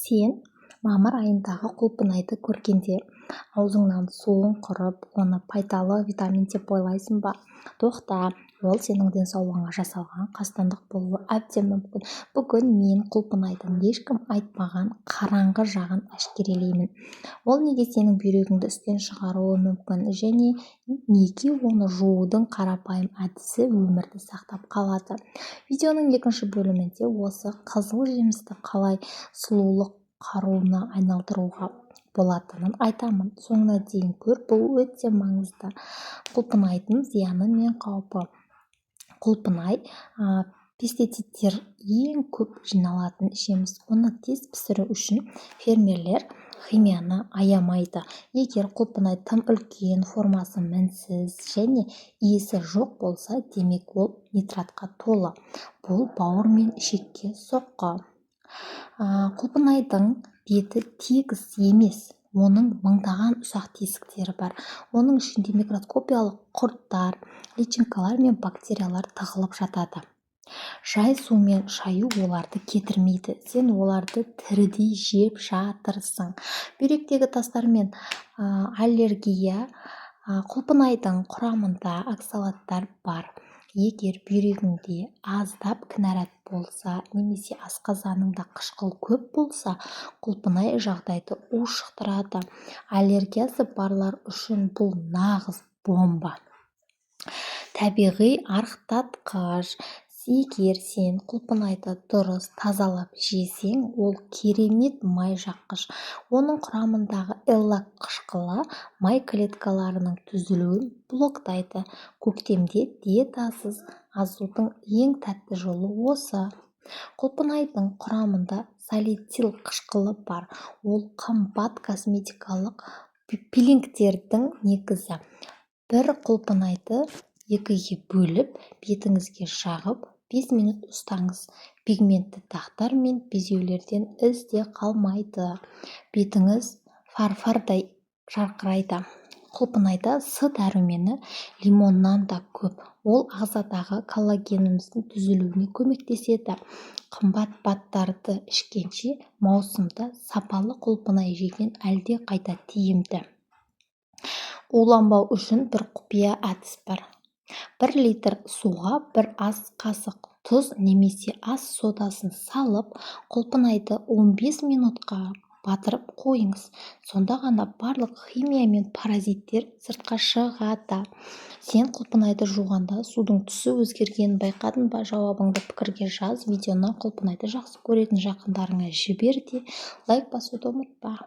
Сен мамыр айындағы құлпынайды көргенде аузыңнан суың құрып, оны пайдалы витамин деп ойлайсың ба? Тоқта, ол сенің денсаулығыңа жасалған қастандық болуы әбден мүмкін. Бүгін мен құлпынайдың ешкім айтпаған қараңғы жағын әшкерелеймін. Ол неге сенің бүйрегіңді істен шығаруы мүмкін және неге оны жуудың қарапайым әдісі өмірді сақтап қалады. Видеоның екінші бөлімінде осы қызыл жемісті қалай сұлулық қаруына айналдыруға болатынын айтамын. Соңына дейін көр, бұл өте маңызды. Құлпынайдың зияны мен қаупі. Құлпынай пестицидтер ең көп жиналатын жеміс. Оны тез пісіру үшін фермерлер химияны аямайды. Егер құлпынай тым үлкен, формасы мінсіз және иісі жоқ болса, демек ол нитратқа толы. Бұл бауыр мен ішекке соққы. Құлпынайдың беті тегіс емес, оның мыңдаған ұсақ тесіктері бар. Оның ішінде микроскопиялық құрттар, личинкалар мен бактериялар тығылып жатады. Жай сумен шаю оларды кетірмейді. Сен оларды тірідей жеп жатырсың. Бүйректегі тастар мен аллергия. Құлпынайдың құрамында оксалаттар бар. Егер бүйрегіңде аздап кінәрат болса, немесе асқазаныңда қышқыл көп болса, құлпынай жағдайды ушықтырады. Аллергиясы барлар үшін бұл нағыз бомба. Табиғи арықтатқыш. Егер сен құлпынайды дұрыс тазалап жесең, ол керемет май жаққыш. Оның құрамындағы эллак қышқылы май клеткаларының түзілуін блоктайды. Көктемде диетасыз азудың ең тәтті жолы осы. Құлпынайдың құрамында салицил қышқылы бар. Ол қымбат косметикалық пилингтердің негізі. Бір құлпынайды екіге бөліп, бетіңізге жағып, 5 минут ұстаңыз. Пигментті дақтар мен безеулерден із де қалмайды. Бетіңіз фарфардай жарқырайды. Құлпынайда С дәрумені лимоннан да көп. Ол ағзадағы коллагеніміздің түзілуіне көмектеседі. Қымбат баттарды ішкенше, маусымда сапалы құлпынай жеген әлде қайда тиімді. Уланбау үшін бір құпия әдіс бар. 1 литр суға 1 ас қасық тұз немесе ас содасын салып, құлпынайды 15 минутқа батырып қойыңыз. Сонда ғана барлық химия мен паразиттер сыртқа шығады. Сен құлпынайды жуғанда судың түсі өзгергенін байқадың ба? Жауабыңды пікірге жаз. Видеоны құлпынайды жақсы көретін жақындарыңа жібер де лайк басуды ұмытпа.